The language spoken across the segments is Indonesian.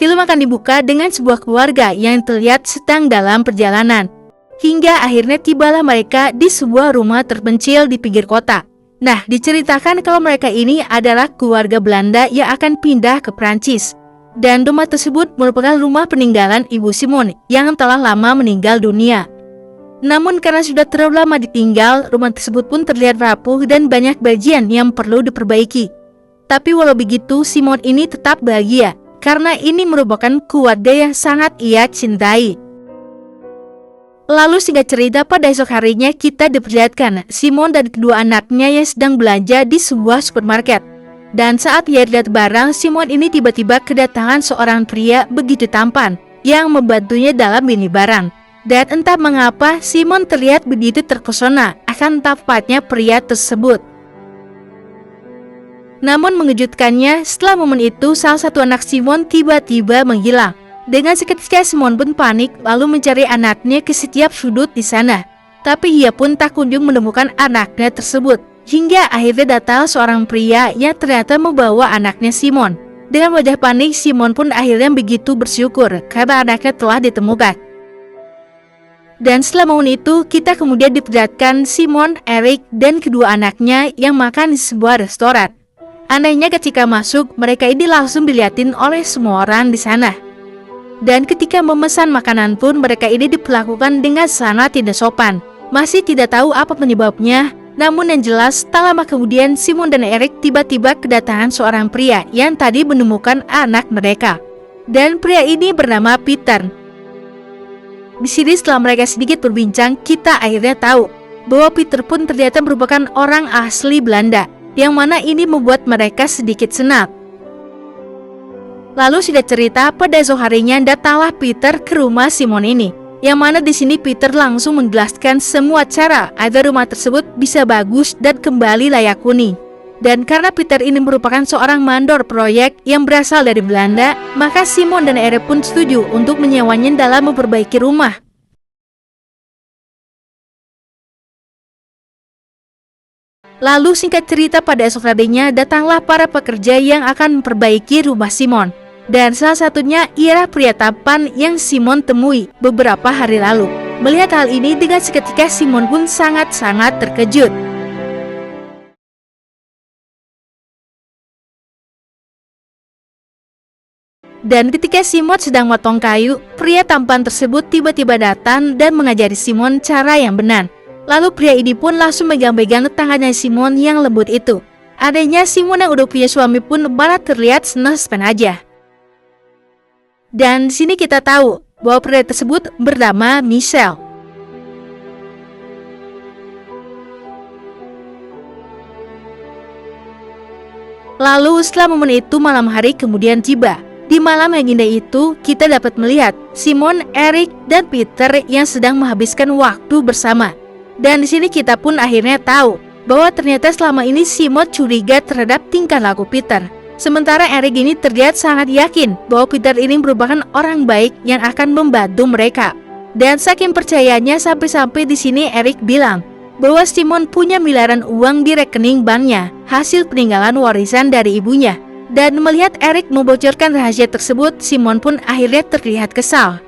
film akan dibuka dengan sebuah keluarga yang terlihat sedang dalam perjalanan. Hingga akhirnya tibalah mereka di sebuah rumah terpencil di pinggir kota. Nah, diceritakan kalau mereka ini adalah keluarga Belanda yang akan pindah ke Prancis. Dan rumah tersebut merupakan rumah peninggalan Ibu Simon yang telah lama meninggal dunia. Namun karena sudah terlalu lama ditinggal, rumah tersebut pun terlihat rapuh dan banyak bagian yang perlu diperbaiki. Tapi walau begitu, Simon ini tetap bahagia karena ini merupakan keluarga yang sangat ia cintai. Lalu singkat cerita, pada esok harinya kita diperlihatkan Simon dan kedua anaknya yang sedang belanja di sebuah supermarket. Dan saat ia lihat barang, Simon ini tiba-tiba kedatangan seorang pria begitu tampan yang membantunya dalam mini barang. Dan entah mengapa Simon terlihat begitu terpesona akan tampaknya pria tersebut. Namun mengejutkannya, setelah momen itu salah satu anak Simon tiba-tiba menghilang. Dengan seketika Simon pun panik lalu mencari anaknya ke setiap sudut di sana. Tapi ia pun tak kunjung menemukan anaknya tersebut. Hingga akhirnya datang seorang pria yang ternyata membawa anaknya Simon. Dengan wajah panik, Simon pun akhirnya begitu bersyukur karena anaknya telah ditemukan. Dan setelah momen itu, kita kemudian diperlihatkan Simon, Eric, dan kedua anaknya yang makan di sebuah restoran. Anehnya ketika masuk, mereka ini langsung dilihatin oleh semua orang di sana. Dan ketika memesan makanan pun mereka ini diperlakukan dengan sangat tidak sopan. Masih tidak tahu apa penyebabnya, namun yang jelas tak lama kemudian Simon dan Eric tiba-tiba kedatangan seorang pria yang tadi menemukan anak mereka. Dan pria ini bernama Peter. Di sini setelah mereka sedikit berbincang, kita akhirnya tahu bahwa Peter pun ternyata merupakan orang asli Belanda, yang mana ini membuat mereka sedikit senang. Lalu sudah cerita, pada esok harinya datanglah Peter ke rumah Simon ini, yang mana di sini Peter langsung menjelaskan semua cara agar rumah tersebut bisa bagus dan kembali layak huni. Dan karena Peter ini merupakan seorang mandor proyek yang berasal dari Belanda, maka Simon dan Eric pun setuju untuk menyewanya dalam memperbaiki rumah. Lalu singkat cerita, pada esok harinya datanglah para pekerja yang akan memperbaiki rumah Simon. Dan salah satunya ialah pria tampan yang Simon temui beberapa hari lalu. Melihat hal ini, dengan seketika Simon pun sangat-sangat terkejut. Dan ketika Simon sedang motong kayu, pria tampan tersebut tiba-tiba datang dan mengajari Simon cara yang benar. Lalu pria ini pun langsung megang-megang tangannya Simon yang lembut itu. Adanya Simon yang udah punya suami pun malah terlihat senang-senang aja. Dan di sini kita tahu bahwa pria tersebut bernama Michel. Lalu setelah momen itu, malam hari kemudian tiba. Di malam yang indah itu, kita dapat melihat Simon, Eric, dan Peter yang sedang menghabiskan waktu bersama. Dan di sini kita pun akhirnya tahu bahwa ternyata selama ini Simon curiga terhadap tingkah laku Peter. Sementara Eric ini terlihat sangat yakin bahwa Peter ini merupakan orang baik yang akan membantu mereka. Dan saking percayanya sampai-sampai di sini Eric bilang bahwa Simon punya miliaran uang di rekening banknya, hasil peninggalan warisan dari ibunya. Dan melihat Eric membocorkan rahasia tersebut, Simon pun akhirnya terlihat kesal.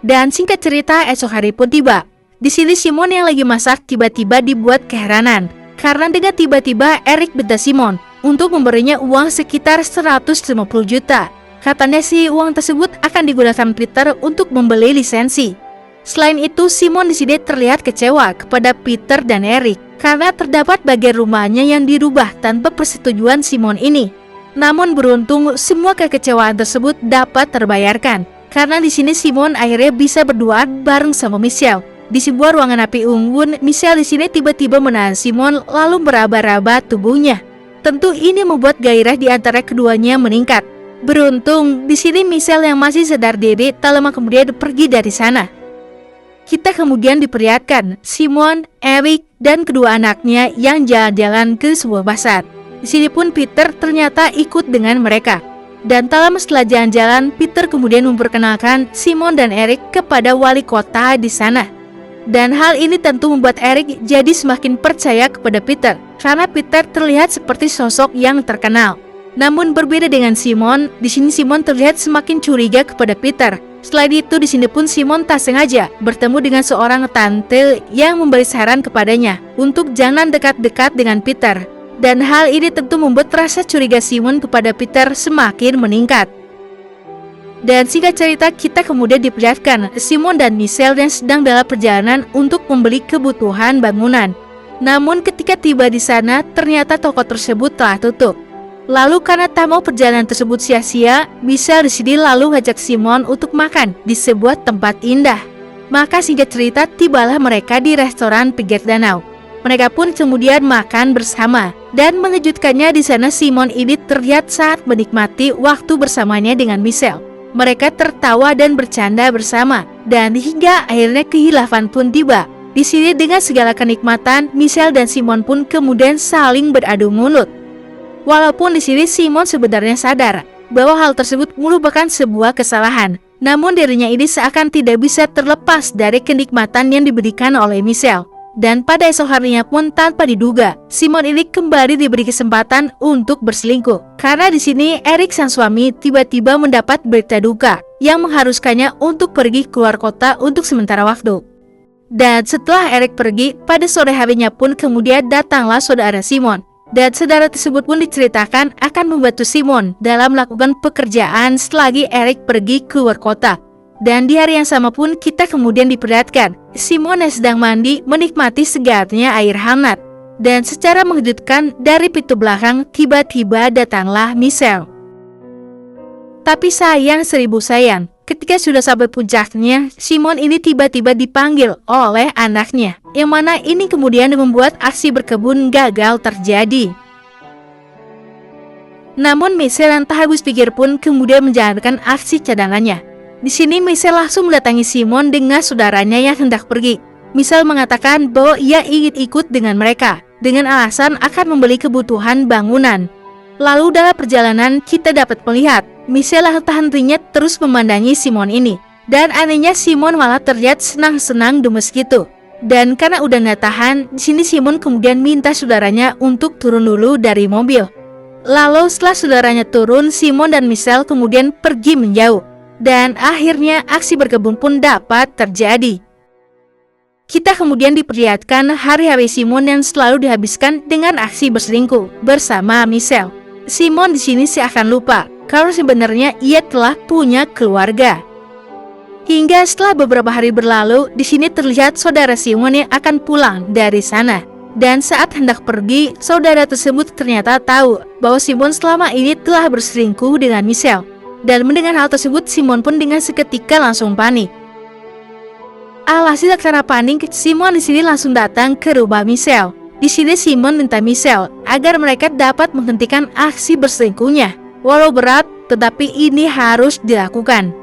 Dan singkat cerita, esok hari pun tiba. Di sini Simon yang lagi masak tiba-tiba dibuat keheranan karena dengan tiba-tiba Eric minta Simon untuk memberinya uang sekitar 150 juta. Katanya sih uang tersebut akan digunakan Peter untuk membeli lisensi. Selain itu, Simon di sini terlihat kecewa kepada Peter dan Eric karena terdapat bagian rumahnya yang dirubah tanpa persetujuan Simon ini. Namun beruntung semua kekecewaan tersebut dapat terbayarkan karena di sini Simon akhirnya bisa berduaan bareng sama Michel. Di sebuah ruangan api unggun, Michel di sini tiba-tiba menahan Simon lalu meraba-raba tubuhnya. Tentu ini membuat gairah di antara keduanya meningkat. Beruntung di sini Michel yang masih sadar diri tak lama kemudian pergi dari sana. Kita kemudian diperlihatkan Simon, Eric, dan kedua anaknya yang jalan-jalan ke sebuah pasar. Di sini pun Peter ternyata ikut dengan mereka. Dan tak lama setelah jalan-jalan, Peter kemudian memperkenalkan Simon dan Eric kepada wali kota di sana. Dan hal ini tentu membuat Eric jadi semakin percaya kepada Peter karena Peter terlihat seperti sosok yang terkenal. Namun berbeda dengan Simon, di sini Simon terlihat semakin curiga kepada Peter. Selain itu, di sini pun Simon tak sengaja bertemu dengan seorang tante yang memberi saran kepadanya untuk jangan dekat-dekat dengan Peter. Dan hal ini tentu membuat rasa curiga Simon kepada Peter semakin meningkat. Dan singkat cerita, kita kemudian diperlihatkan Simon dan Michelle yang sedang dalam perjalanan untuk membeli kebutuhan bangunan. Namun ketika tiba di sana, ternyata toko tersebut telah tutup. Lalu karena tak mau perjalanan tersebut sia-sia, Michelle di sini lalu ngajak Simon untuk makan di sebuah tempat indah. Maka singkat cerita, tibalah mereka di restoran pinggir danau. Mereka pun kemudian makan bersama, dan mengejutkannya di sana Simon ini terlihat saat menikmati waktu bersamanya dengan Michelle. Mereka tertawa dan bercanda bersama, dan hingga akhirnya kehilafan pun tiba. Di sini dengan segala kenikmatan, Michelle dan Simon pun kemudian saling beradu mulut. Walaupun di sini Simon sebenarnya sadar bahwa hal tersebut merupakan sebuah kesalahan, namun dirinya ini seakan tidak bisa terlepas dari kenikmatan yang diberikan oleh Michelle. Dan pada esok harinya pun tanpa diduga, Simon ini kembali diberi kesempatan untuk berselingkuh. Karena di sini Eric sang suami tiba-tiba mendapat berita duka yang mengharuskannya untuk pergi keluar kota untuk sementara waktu. Dan setelah Eric pergi, pada sore harinya pun kemudian datanglah saudara Simon. Dan saudara tersebut pun diceritakan akan membantu Simon dalam melakukan pekerjaan selagi Eric pergi keluar kota. Dan di hari yang sama pun kita kemudian diperlihatkan Simon yang sedang mandi menikmati segarnya air hangat. Dan secara mengejutkan dari pintu belakang tiba-tiba datanglah Michelle. Tapi sayang seribu sayang, ketika sudah sampai puncaknya, Simon ini tiba-tiba dipanggil oleh anaknya, yang mana ini kemudian membuat aksi berkebun gagal terjadi. Namun Michelle yang tak habis pikir pun kemudian menjalankan aksi cadangannya. Di sini Michelle langsung mendatangi Simon dengan saudaranya yang hendak pergi. Michelle mengatakan bahwa ia ingin ikut dengan mereka, dengan alasan akan membeli kebutuhan bangunan. Lalu dalam perjalanan kita dapat melihat Michelle henti-hentinya terus memandangi Simon ini. Dan anehnya Simon malah terlihat senang-senang gemes gitu. Dan karena udah gak tahan, di sini Simon kemudian minta saudaranya untuk turun dulu dari mobil. Lalu setelah saudaranya turun, Simon dan Michelle kemudian pergi menjauh. Dan akhirnya aksi berkebun pun dapat terjadi. Kita kemudian diperlihatkan hari-hari Simon yang selalu dihabiskan dengan aksi berselingkuh bersama Michelle. Simon di sini seakan lupa kalau sebenarnya ia telah punya keluarga. Hingga setelah beberapa hari berlalu, di sini terlihat saudara Simon yang akan pulang dari sana. Dan saat hendak pergi, saudara tersebut ternyata tahu bahwa Simon selama ini telah berselingkuh dengan Michelle. Dan mendengar hal tersebut, Simon pun dengan seketika langsung panik. Alhasil karena panik, Simon di sini langsung datang ke rumah Michelle. Di sini Simon minta Michelle agar mereka dapat menghentikan aksi berselingkuhnya. Walau berat, tetapi ini harus dilakukan.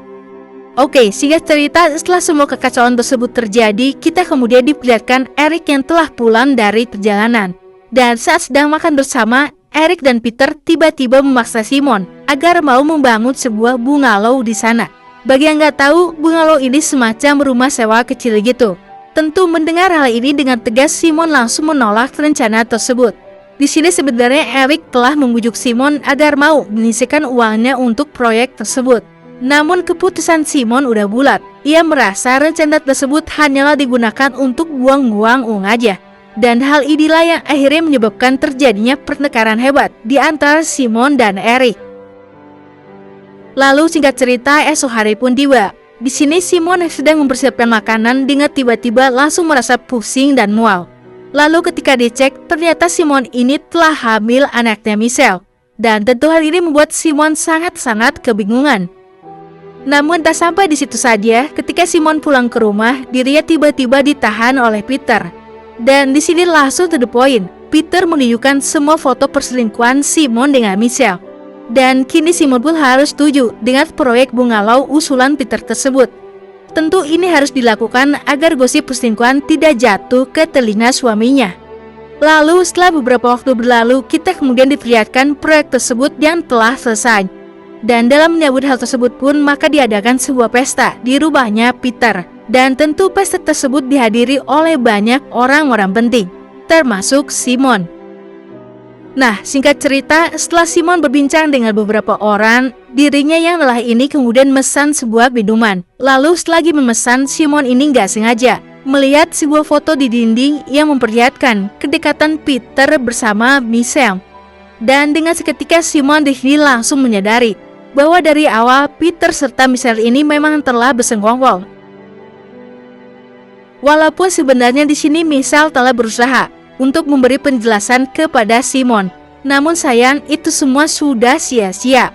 Oke, singkat cerita, setelah semua kekacauan tersebut terjadi, kita kemudian diperlihatkan Eric yang telah pulang dari perjalanan. Dan saat sedang makan bersama, Eric dan Peter tiba-tiba memaksa Simon agar mau membangun sebuah bungalow di sana. Bagi yang nggak tahu, bungalow ini semacam rumah sewa kecil gitu. Tentu mendengar hal ini dengan tegas, Simon langsung menolak rencana tersebut. Di sini sebenarnya Eric telah membujuk Simon agar mau menyisihkan uangnya untuk proyek tersebut. Namun keputusan Simon udah bulat. Ia merasa rencana tersebut hanyalah digunakan untuk buang-buang uang aja. Dan hal inilah yang akhirnya menyebabkan terjadinya pertengkaran hebat di antara Simon dan Eric. Lalu singkat cerita, esok hari pun tiba. Di sini Simon yang sedang mempersiapkan makanan dengan tiba-tiba langsung merasa pusing dan mual. Lalu ketika dicek, ternyata Simon ini telah hamil anaknya Michelle. Dan tentu hal ini membuat Simon sangat-sangat kebingungan. Namun tak sampai di situ saja, ketika Simon pulang ke rumah, dirinya tiba-tiba ditahan oleh Peter. Dan di sini langsung to the point, Peter menunjukkan semua foto perselingkuhan Simon dengan Michelle. Dan kini Simon pun harus setuju dengan proyek bungalow usulan Peter tersebut. Tentu ini harus dilakukan agar gosip perselingkuhan tidak jatuh ke telinga suaminya. Lalu setelah beberapa waktu berlalu, kita kemudian diperlihatkan proyek tersebut yang telah selesai. Dan dalam menyambut hal tersebut pun maka diadakan sebuah pesta di rumahnya Peter. Dan tentu pesta tersebut dihadiri oleh banyak orang-orang penting, termasuk Simon. Nah, singkat cerita, setelah Simon berbincang dengan beberapa orang, dirinya yang lelah ini kemudian memesan sebuah minuman. Lalu selagi memesan, Simon ini nggak sengaja melihat sebuah foto di dinding yang memperlihatkan kedekatan Peter bersama Michelle. Dan dengan seketika Simon di sini langsung menyadari bahwa dari awal Peter serta Michelle ini memang telah bersekongkol. Walaupun sebenarnya di sini Michelle telah berusaha untuk memberi penjelasan kepada Simon, namun sayang itu semua sudah sia-sia.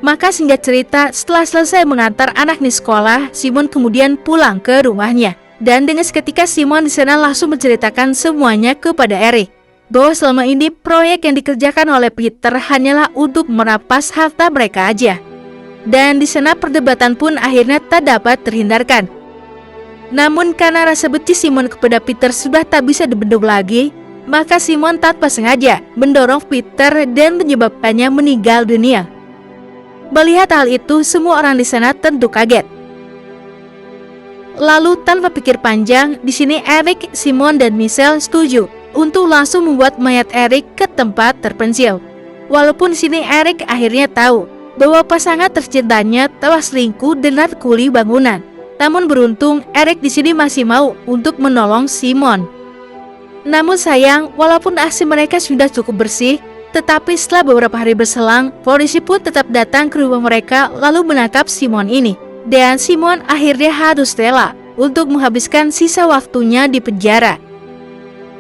Maka singkat cerita, setelah selesai mengantar anak di sekolah, Simon kemudian pulang ke rumahnya. Dan dengan seketika Simon di sana langsung menceritakan semuanya kepada Eric, bahwa selama ini proyek yang dikerjakan oleh Peter hanyalah untuk merampas harta mereka aja. Dan di sana perdebatan pun akhirnya tak dapat terhindarkan. Namun karena rasa benci Simon kepada Peter sudah tak bisa dibendung lagi, maka Simon tanpa sengaja mendorong Peter dan menyebabkannya meninggal dunia. Melihat hal itu, semua orang di sana tentu kaget. Lalu tanpa pikir panjang, di sini Eric, Simon, dan Michelle setuju untuk langsung membuat mayat Eric ke tempat terpencil. Walaupun di sini Eric akhirnya tahu bahwa pasangan tercintanya telah selingkuh dengan kuli bangunan. Namun beruntung Eric di sini masih mau untuk menolong Simon. Namun sayang, walaupun aksi mereka sudah cukup bersih, tetapi setelah beberapa hari berselang, polisi pun tetap datang ke rumah mereka lalu menangkap Simon ini. Dan Simon akhirnya harus rela untuk menghabiskan sisa waktunya di penjara.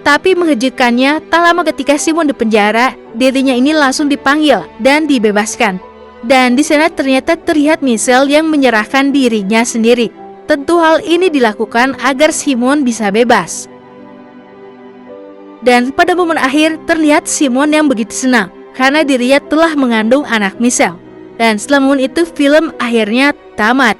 Tapi mengejutkannya, tak lama ketika Simon di penjara, dirinya ini langsung dipanggil dan dibebaskan. Dan di sana ternyata terlihat Michelle yang menyerahkan dirinya sendiri. Tentu hal ini dilakukan agar Simon bisa bebas. Dan pada momen akhir terlihat Simon yang begitu senang karena dirinya telah mengandung anak Michelle. Dan setelah momen itu film akhirnya tamat.